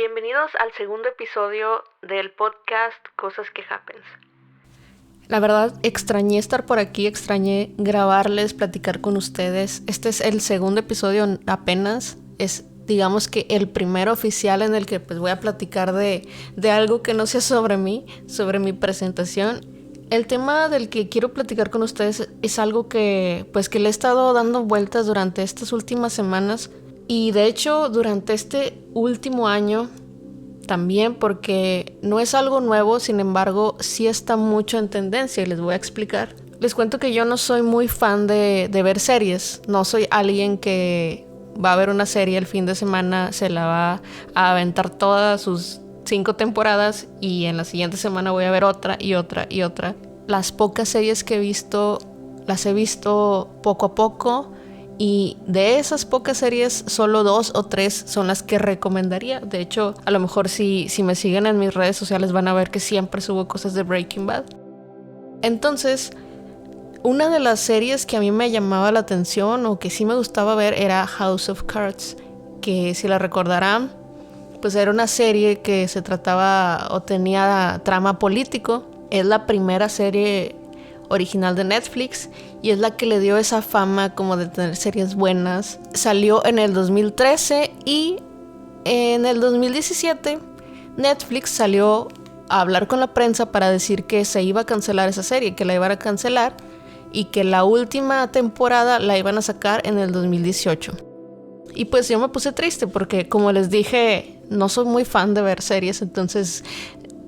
Bienvenidos al segundo episodio del podcast Cosas que Happens. La verdad, extrañé estar por aquí, extrañé grabarles, platicar con ustedes. Este es el segundo episodio apenas. Es, digamos que el primero oficial en el que pues voy a platicar de algo que no sea sobre mí, sobre mi presentación. El tema del que quiero platicar con ustedes es algo que le he estado dando vueltas durante estas últimas semanas. Y de hecho, durante este último año también, porque no es algo nuevo, sin embargo, sí está mucho en tendencia y les voy a explicar. Les cuento que yo no soy muy fan de ver series. No soy alguien que va a ver una serie el fin de semana, se la va a aventar todas sus 5 temporadas y en la siguiente semana voy a ver otra y otra y otra. Las pocas series que he visto, las he visto poco a poco. Y de esas pocas series, solo 2 o 3 son las que recomendaría. De hecho, a lo mejor si me siguen en mis redes sociales van a ver que siempre subo cosas de Breaking Bad. Entonces, una de las series que a mí me llamaba la atención o que sí me gustaba ver era House of Cards, que si la recordarán, pues era una serie que se trataba o tenía trama político. Es la primera serie original de Netflix y es la que le dio esa fama como de tener series buenas. Salió en el 2013 y en el 2017 Netflix salió a hablar con la prensa para decir que se iba a cancelar esa serie, que la iban a cancelar y que la última temporada la iban a sacar en el 2018. Y pues yo me puse triste porque, como les dije, no soy muy fan de ver series, entonces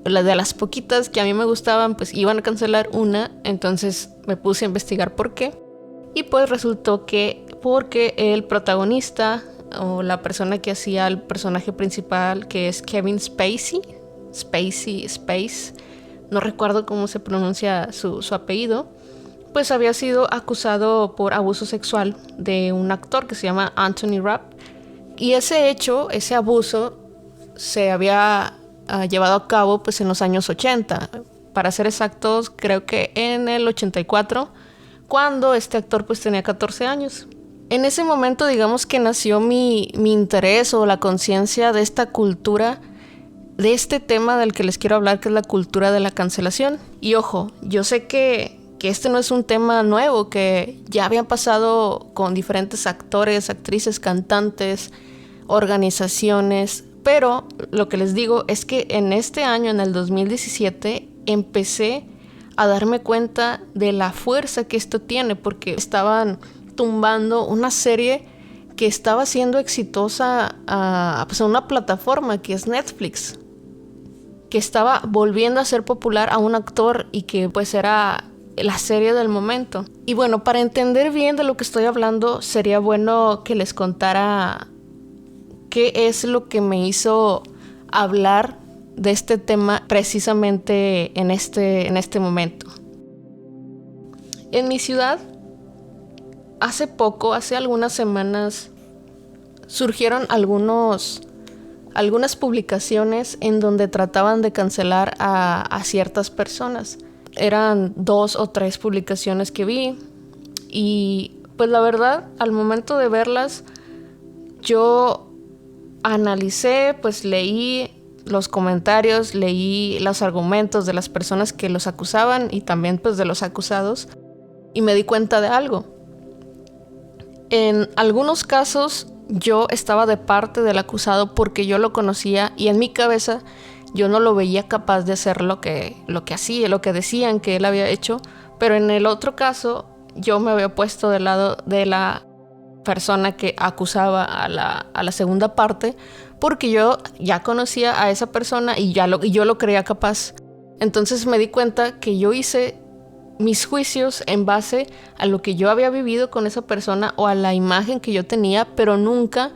de las poquitas que a mí me gustaban, pues iban a cancelar una. Entonces me puse a investigar por qué. Y pues resultó que porque el protagonista o la persona que hacía el personaje principal, que es Kevin Spacey, no recuerdo cómo se pronuncia su apellido, pues había sido acusado por abuso sexual de un actor que se llama Anthony Rapp. Y ese hecho, ese abuso, se había llevado a cabo pues en los años 80. Para ser exactos, creo que en el 84, cuando este actor pues tenía 14 años. En ese momento, digamos que nació mi interés o la conciencia de esta cultura, de este tema del que les quiero hablar, que es la cultura de la cancelación. Y ojo, yo sé que este no es un tema nuevo, que ya habían pasado con diferentes actores, actrices, cantantes, organizaciones. Pero lo que les digo es que en este año, en el 2017, empecé a darme cuenta de la fuerza que esto tiene, porque estaban tumbando una serie que estaba siendo exitosa a una plataforma que es Netflix, que estaba volviendo a ser popular a un actor y que pues era la serie del momento. Y bueno, para entender bien de lo que estoy hablando, sería bueno que les contara qué es lo que me hizo hablar de este tema precisamente en este momento. En mi ciudad, hace algunas semanas, surgieron algunas publicaciones en donde trataban de cancelar a ciertas personas. Eran 2 o 3 publicaciones que vi y pues la verdad, al momento de verlas, yo analicé, pues leí los comentarios, leí los argumentos de las personas que los acusaban y también pues de los acusados, y me di cuenta de algo. En algunos casos yo estaba de parte del acusado porque yo lo conocía y en mi cabeza yo no lo veía capaz de hacer lo que hacía, lo que decían que él había hecho, pero en el otro caso yo me había puesto del lado de la persona que acusaba a la segunda parte, porque yo ya conocía a esa persona y yo lo creía capaz. Entonces me di cuenta que yo hice mis juicios en base a lo que yo había vivido con esa persona o a la imagen que yo tenía, pero nunca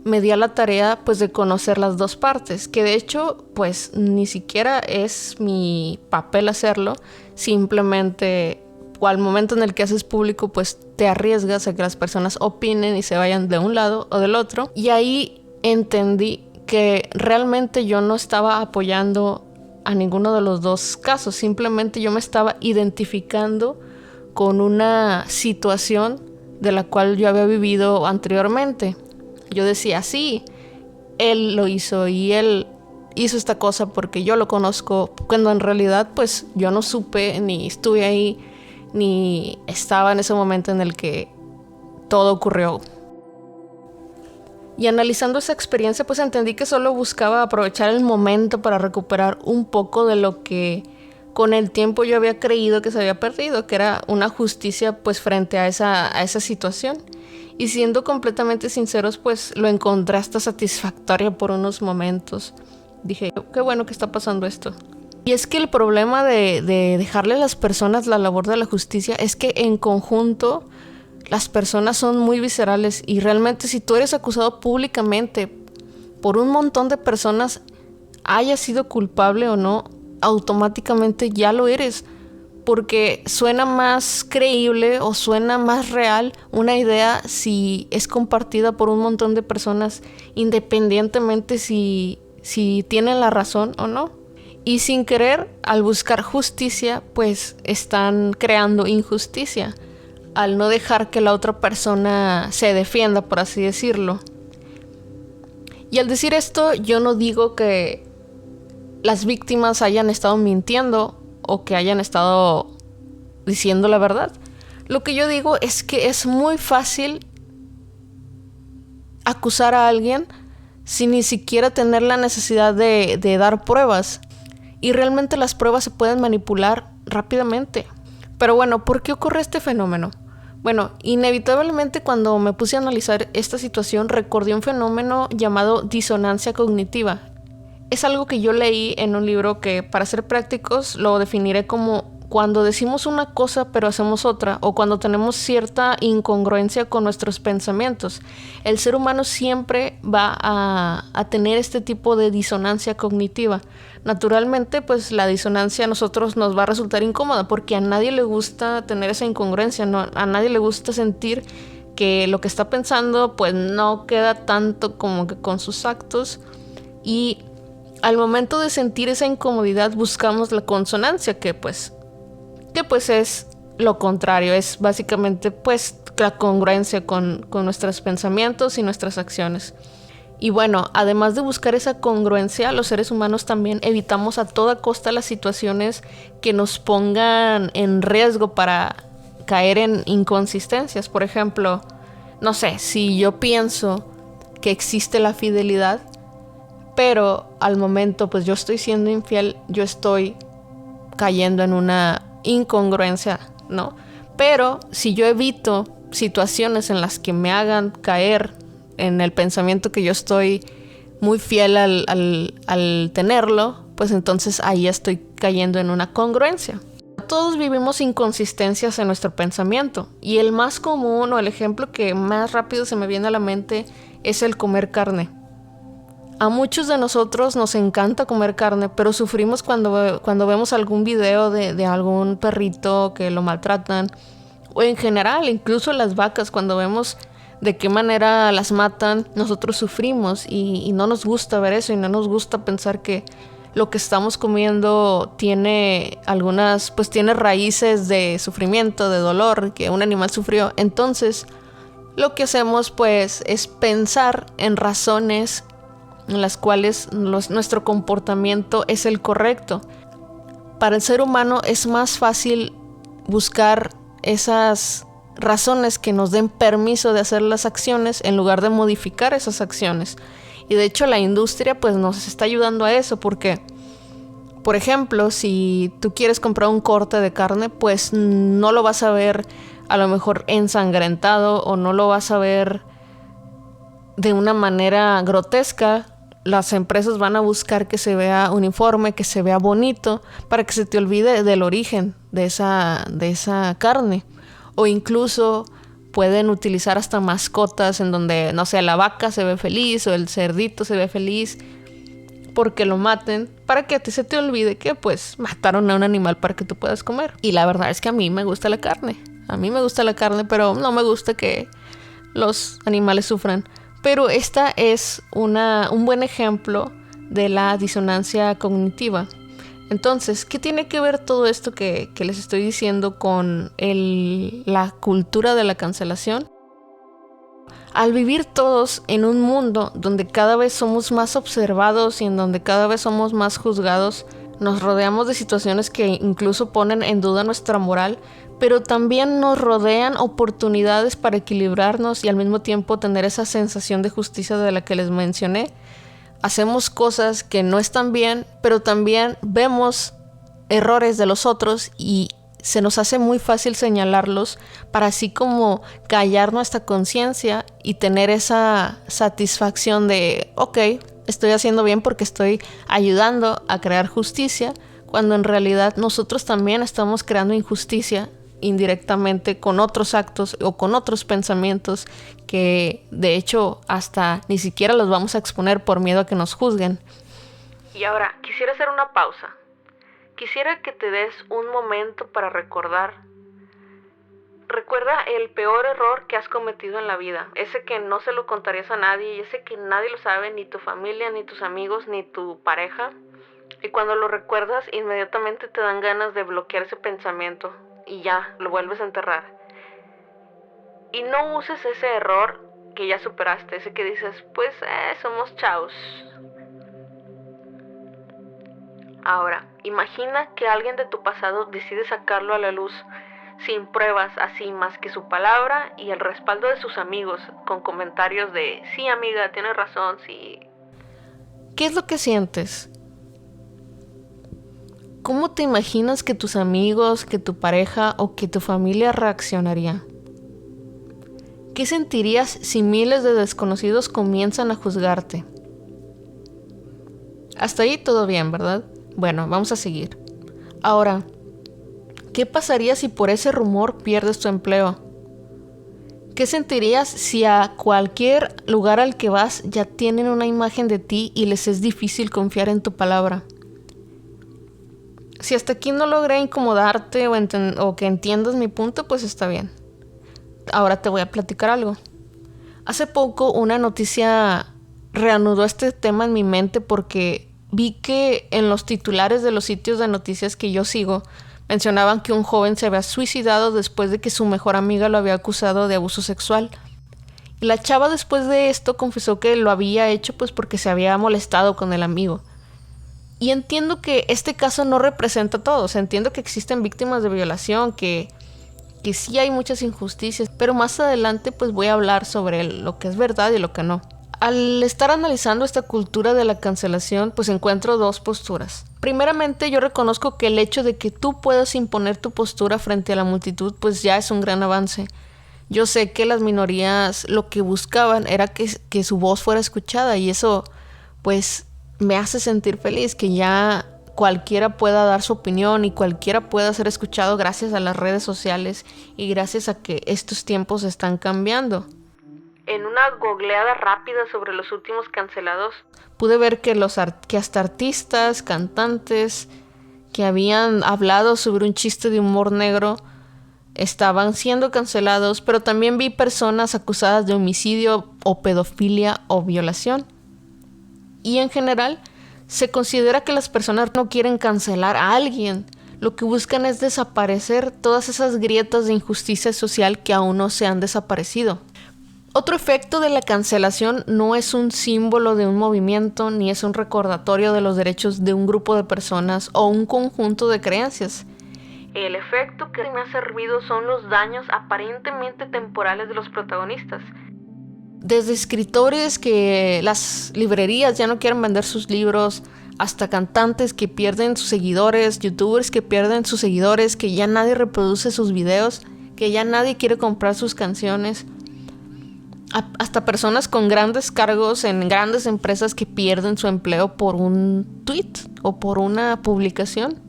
me di a la tarea pues de conocer las dos partes, que de hecho pues ni siquiera es mi papel hacerlo. Simplemente al momento en el que haces público, pues te arriesgas a que las personas opinen y se vayan de un lado o del otro. Y ahí entendí que realmente yo no estaba apoyando a ninguno de los dos casos. Simplemente yo me estaba identificando con una situación de la cual yo había vivido anteriormente. Yo decía, sí, él lo hizo y él hizo esta cosa porque yo lo conozco, cuando en realidad pues yo no supe, ni estuve ahí, ni estaba en ese momento en el que todo ocurrió. Y analizando esa experiencia pues entendí que solo buscaba aprovechar el momento para recuperar un poco de lo que con el tiempo yo había creído que se había perdido, que era una justicia pues frente a esa situación. Y siendo completamente sinceros, pues lo encontré hasta satisfactoria por unos momentos. Dije, qué bueno que está pasando esto. Y es que el problema de dejarle a las personas la labor de la justicia es que en conjunto las personas son muy viscerales y realmente si tú eres acusado públicamente por un montón de personas, haya sido culpable o no, automáticamente ya lo eres. Porque suena más creíble o suena más real una idea si es compartida por un montón de personas, independientemente si tienen la razón o no. Y sin querer, al buscar justicia, pues están creando injusticia, al no dejar que la otra persona se defienda, por así decirlo. Y al decir esto, yo no digo que las víctimas hayan estado mintiendo o que hayan estado diciendo la verdad. Lo que yo digo es que es muy fácil acusar a alguien sin ni siquiera tener la necesidad de dar pruebas. Y realmente las pruebas se pueden manipular rápidamente. Pero bueno, ¿por qué ocurre este fenómeno? Bueno, inevitablemente cuando me puse a analizar esta situación recordé un fenómeno llamado disonancia cognitiva. Es algo que yo leí en un libro que, para ser prácticos, lo definiré como cuando decimos una cosa pero hacemos otra, o cuando tenemos cierta incongruencia con nuestros pensamientos. El ser humano siempre va a tener este tipo de disonancia cognitiva. Naturalmente, pues la disonancia a nosotros nos va a resultar incómoda porque a nadie le gusta tener esa incongruencia, no, a nadie le gusta sentir que lo que está pensando pues no queda tanto como que con sus actos. Y al momento de sentir esa incomodidad buscamos la consonancia, que pues es lo contrario, es básicamente pues la congruencia con nuestros pensamientos y nuestras acciones. Y bueno, además de buscar esa congruencia, los seres humanos también evitamos a toda costa las situaciones que nos pongan en riesgo para caer en inconsistencias. Por ejemplo, no sé, si yo pienso que existe la fidelidad, pero al momento pues yo estoy siendo infiel, yo estoy cayendo en una incongruencia, ¿no? Pero si yo evito situaciones en las que me hagan caer en el pensamiento que yo estoy muy fiel al tenerlo, pues entonces ahí estoy cayendo en una congruencia. Todos vivimos inconsistencias en nuestro pensamiento y el más común o el ejemplo que más rápido se me viene a la mente es el comer carne. A muchos de nosotros nos encanta comer carne, pero sufrimos cuando vemos algún video de algún perrito que lo maltratan. O en general, incluso las vacas, cuando vemos de qué manera las matan, nosotros sufrimos y no nos gusta ver eso y no nos gusta pensar que lo que estamos comiendo tiene tiene raíces de sufrimiento, de dolor, que un animal sufrió. Entonces, lo que hacemos pues es pensar en razones en las cuales nuestro comportamiento es el correcto. Para el ser humano es más fácil buscar esas razones que nos den permiso de hacer las acciones en lugar de modificar esas acciones. Y de hecho la industria pues nos está ayudando a eso porque, por ejemplo, si tú quieres comprar un corte de carne, pues no lo vas a ver a lo mejor ensangrentado o no lo vas a ver de una manera grotesca. Las empresas van a buscar que se vea uniforme, que se vea bonito, para que se te olvide del origen de esa carne. O incluso pueden utilizar hasta mascotas en donde, no sé, la vaca se ve feliz o el cerdito se ve feliz porque lo maten, para que se te olvide que pues mataron a un animal para que tú puedas comer. Y la verdad es que a mí me gusta la carne. A mí me gusta la carne, pero no me gusta que los animales sufran. Pero esta es un buen ejemplo de la disonancia cognitiva. Entonces, ¿qué tiene que ver todo esto que les estoy diciendo con la cultura de la cancelación? Al vivir todos en un mundo donde cada vez somos más observados y en donde cada vez somos más juzgados, nos rodeamos de situaciones que incluso ponen en duda nuestra moral, pero también nos rodean oportunidades para equilibrarnos y al mismo tiempo tener esa sensación de justicia de la que les mencioné. Hacemos cosas que no están bien, pero también vemos errores de los otros y se nos hace muy fácil señalarlos para así como callar nuestra conciencia y tener esa satisfacción de, ok, estoy haciendo bien porque estoy ayudando a crear justicia, cuando en realidad nosotros también estamos creando injusticia indirectamente con otros actos o con otros pensamientos que de hecho hasta ni siquiera los vamos a exponer por miedo a que nos juzguen. Y ahora, quisiera hacer una pausa. Quisiera que te des un momento para recordar. Recuerda el peor error que has cometido en la vida. Ese que no se lo contarías a nadie y ese que nadie lo sabe, ni tu familia, ni tus amigos, ni tu pareja. Y cuando lo recuerdas, inmediatamente te dan ganas de bloquear ese pensamiento y ya, lo vuelves a enterrar. Y no uses ese error que ya superaste, ese que dices, pues somos chavos. Ahora, imagina que alguien de tu pasado decide sacarlo a la luz sin pruebas, así más que su palabra y el respaldo de sus amigos, con comentarios de, sí amiga, tienes razón, sí. ¿Qué es lo que sientes? ¿Cómo te imaginas que tus amigos, que tu pareja o que tu familia reaccionaría? ¿Qué sentirías si miles de desconocidos comienzan a juzgarte? Hasta ahí todo bien, ¿verdad? Bueno, vamos a seguir. Ahora, ¿qué pasaría si por ese rumor pierdes tu empleo? ¿Qué sentirías si a cualquier lugar al que vas ya tienen una imagen de ti y les es difícil confiar en tu palabra? Si hasta aquí no logré incomodarte o que entiendas mi punto, pues está bien. Ahora te voy a platicar algo. Hace poco una noticia reanudó este tema en mi mente porque vi que en los titulares de los sitios de noticias que yo sigo mencionaban que un joven se había suicidado después de que su mejor amiga lo había acusado de abuso sexual. Y la chava después de esto confesó que lo había hecho pues porque se había molestado con el amigo. Y entiendo que este caso no representa todo. O sea, entiendo que existen víctimas de violación, que sí hay muchas injusticias, pero más adelante pues voy a hablar sobre lo que es verdad y lo que no. Al estar analizando esta cultura de la cancelación, pues encuentro dos posturas. Primeramente, yo reconozco que el hecho de que tú puedas imponer tu postura frente a la multitud, pues ya es un gran avance. Yo sé que las minorías lo que buscaban era que su voz fuera escuchada y eso, pues, me hace sentir feliz, que ya cualquiera pueda dar su opinión y cualquiera pueda ser escuchado gracias a las redes sociales y gracias a que estos tiempos están cambiando. En una googleada rápida sobre los últimos cancelados, pude ver que hasta artistas, cantantes que habían hablado sobre un chiste de humor negro estaban siendo cancelados, pero también vi personas acusadas de homicidio o pedofilia o violación. Y en general, se considera que las personas no quieren cancelar a alguien. Lo que buscan es desaparecer todas esas grietas de injusticia social que aún no se han desaparecido. Otro efecto de la cancelación no es un símbolo de un movimiento ni es un recordatorio de los derechos de un grupo de personas o un conjunto de creencias. El efecto que me ha servido son los daños aparentemente temporales de los protagonistas. Desde escritores que las librerías ya no quieren vender sus libros, hasta cantantes que pierden sus seguidores, youtubers que pierden sus seguidores, que ya nadie reproduce sus videos, que ya nadie quiere comprar sus canciones. Hasta personas con grandes cargos en grandes empresas que pierden su empleo por un tweet o por una publicación.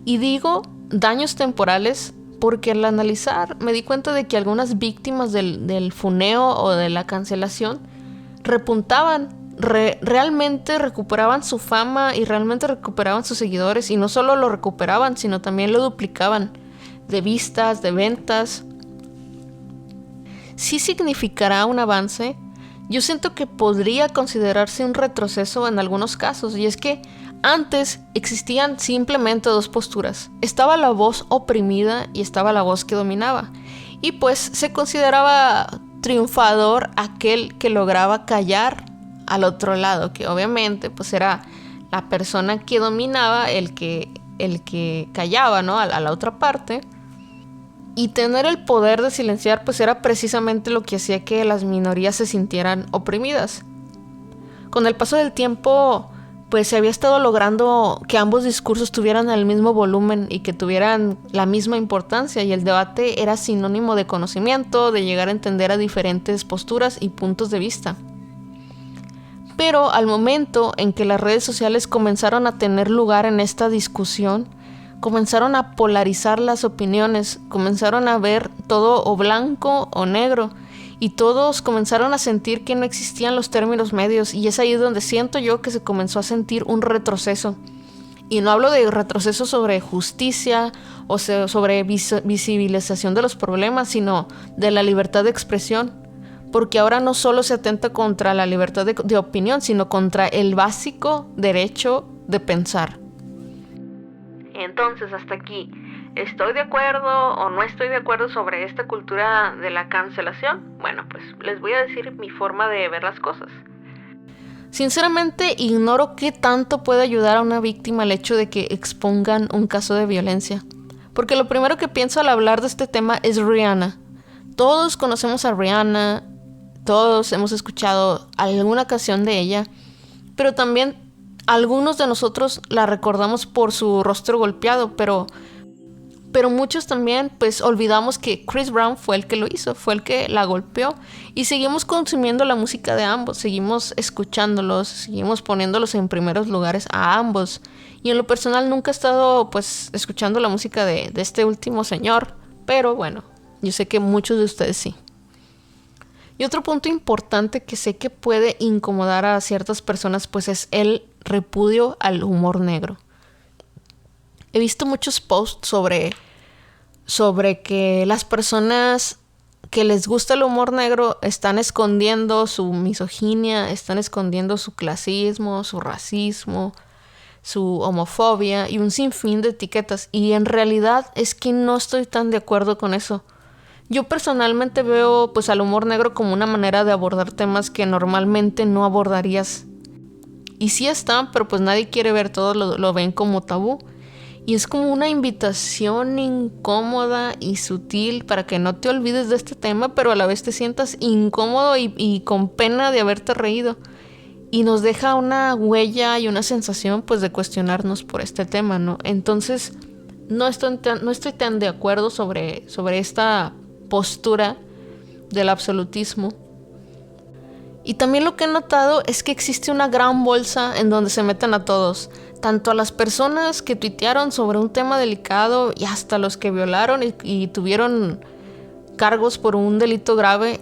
Y digo daños temporales porque al analizar me di cuenta de que algunas víctimas del funeo o de la cancelación repuntaban, realmente recuperaban su fama y realmente recuperaban sus seguidores, y no solo lo recuperaban, sino también lo duplicaban de vistas, de ventas. Sí significará un avance. Yo siento que podría considerarse un retroceso en algunos casos, y es que antes existían simplemente dos posturas. Estaba la voz oprimida y estaba la voz que dominaba. Y pues se consideraba triunfador aquel que lograba callar al otro lado, que obviamente pues era la persona que dominaba, el que callaba, ¿no? a la otra parte. Y tener el poder de silenciar pues era precisamente lo que hacía que las minorías se sintieran oprimidas. Con el paso del tiempo pues se había estado logrando que ambos discursos tuvieran el mismo volumen y que tuvieran la misma importancia, y el debate era sinónimo de conocimiento, de llegar a entender a diferentes posturas y puntos de vista. Pero al momento en que las redes sociales comenzaron a tener lugar en esta discusión, comenzaron a polarizar las opiniones, comenzaron a ver todo o blanco o negro, y todos comenzaron a sentir que no existían los términos medios, y es ahí donde siento yo que se comenzó a sentir un retroceso. Y no hablo de retroceso sobre justicia o sobre visibilización de los problemas, sino de la libertad de expresión, porque ahora no solo se atenta contra la libertad de opinión, sino contra el básico derecho de pensar. Entonces, hasta aquí, ¿estoy de acuerdo o no estoy de acuerdo sobre esta cultura de la cancelación? Bueno, pues les voy a decir mi forma de ver las cosas. Sinceramente, ignoro qué tanto puede ayudar a una víctima el hecho de que expongan un caso de violencia. Porque lo primero que pienso al hablar de este tema es Rihanna. Todos conocemos a Rihanna, todos hemos escuchado alguna canción de ella, pero también algunos de nosotros la recordamos por su rostro golpeado, pero muchos también pues olvidamos que Chris Brown fue el que lo hizo, fue el que la golpeó, y seguimos consumiendo la música de ambos, seguimos escuchándolos, seguimos poniéndolos en primeros lugares a ambos. Y en lo personal nunca he estado pues escuchando la música de este último señor, pero bueno, yo sé que muchos de ustedes sí. Y otro punto importante que sé que puede incomodar a ciertas personas pues es el repudio al humor negro. He visto muchos posts sobre que las personas que les gusta el humor negro están escondiendo su misoginia, están escondiendo su clasismo, su racismo, su homofobia y un sinfín de etiquetas. Y en realidad es que no estoy tan de acuerdo con eso. Yo personalmente veo pues al humor negro como una manera de abordar temas que normalmente no abordarías. Y sí están, pero pues nadie quiere ver, todos lo ven como tabú. Y es como una invitación incómoda y sutil para que no te olvides de este tema, pero a la vez te sientas incómodo y con pena de haberte reído. Y nos deja una huella y una sensación pues de cuestionarnos por este tema, ¿no? Entonces no estoy tan de acuerdo sobre esta postura del absolutismo. Y también lo que he notado es que existe una gran bolsa en donde se meten a todos, tanto a las personas que tuitearon sobre un tema delicado y hasta los que violaron y tuvieron cargos por un delito grave.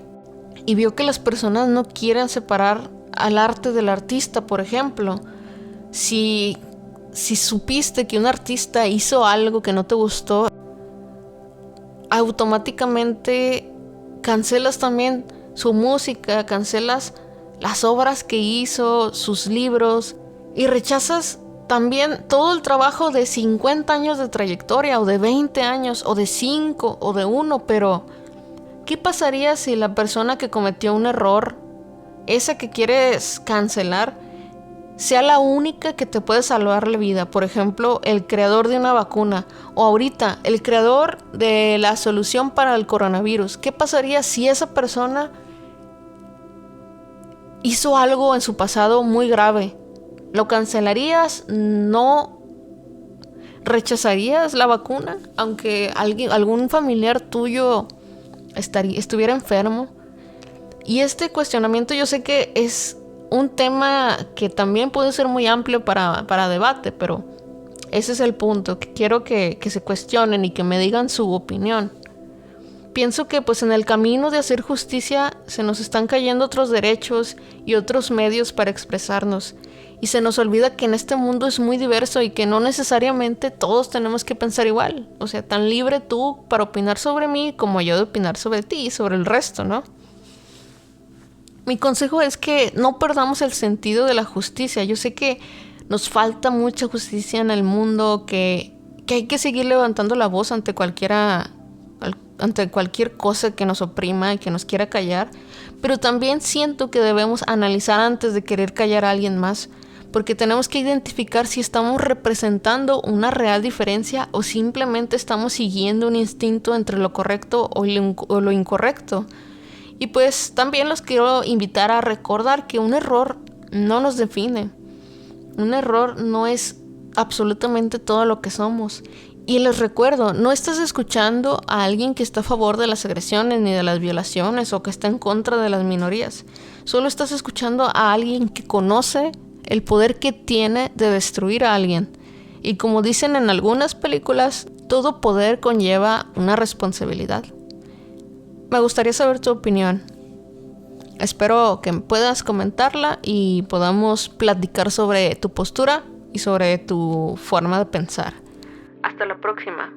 Y veo que las personas no quieren separar al arte del artista, por ejemplo. Si supiste que un artista hizo algo que no te gustó, automáticamente cancelas también su música, cancelas las obras que hizo, sus libros, y rechazas también todo el trabajo de 50 años de trayectoria, o de 20 años, o de 5, o de 1, pero ¿qué pasaría si la persona que cometió un error, esa que quieres cancelar, sea la única que te puede salvar la vida? Por ejemplo, el creador de una vacuna, o ahorita el creador de la solución para el coronavirus. ¿Qué pasaría si esa persona hizo algo en su pasado muy grave? ¿Lo cancelarías? ¿No rechazarías la vacuna aunque algún familiar tuyo estuviera enfermo? Y este cuestionamiento yo sé que es un tema que también puede ser muy amplio para debate, pero ese es el punto, que quiero que se cuestionen y que me digan su opinión. Pienso que pues en el camino de hacer justicia se nos están cayendo otros derechos y otros medios para expresarnos, y se nos olvida que en este mundo es muy diverso y que no necesariamente todos tenemos que pensar igual. O sea, tan libre tú para opinar sobre mí como yo de opinar sobre ti y sobre el resto, ¿no? Mi consejo es que no perdamos el sentido de la justicia. Yo sé que nos falta mucha justicia en el mundo, que hay que seguir levantando la voz ante cualquier ante cualquier cosa que nos oprima y que nos quiera callar, pero también siento que debemos analizar antes de querer callar a alguien más, porque tenemos que identificar si estamos representando una real diferencia o simplemente estamos siguiendo un instinto entre lo correcto o lo incorrecto. Y pues también los quiero invitar a recordar que un error no nos define. Un error no es absolutamente todo lo que somos. Y les recuerdo, no estás escuchando a alguien que está a favor de las agresiones ni de las violaciones o que está en contra de las minorías. Solo estás escuchando a alguien que conoce el poder que tiene de destruir a alguien. Y como dicen en algunas películas, todo poder conlleva una responsabilidad. Me gustaría saber tu opinión. Espero que puedas comentarla y podamos platicar sobre tu postura y sobre tu forma de pensar. Hasta la próxima.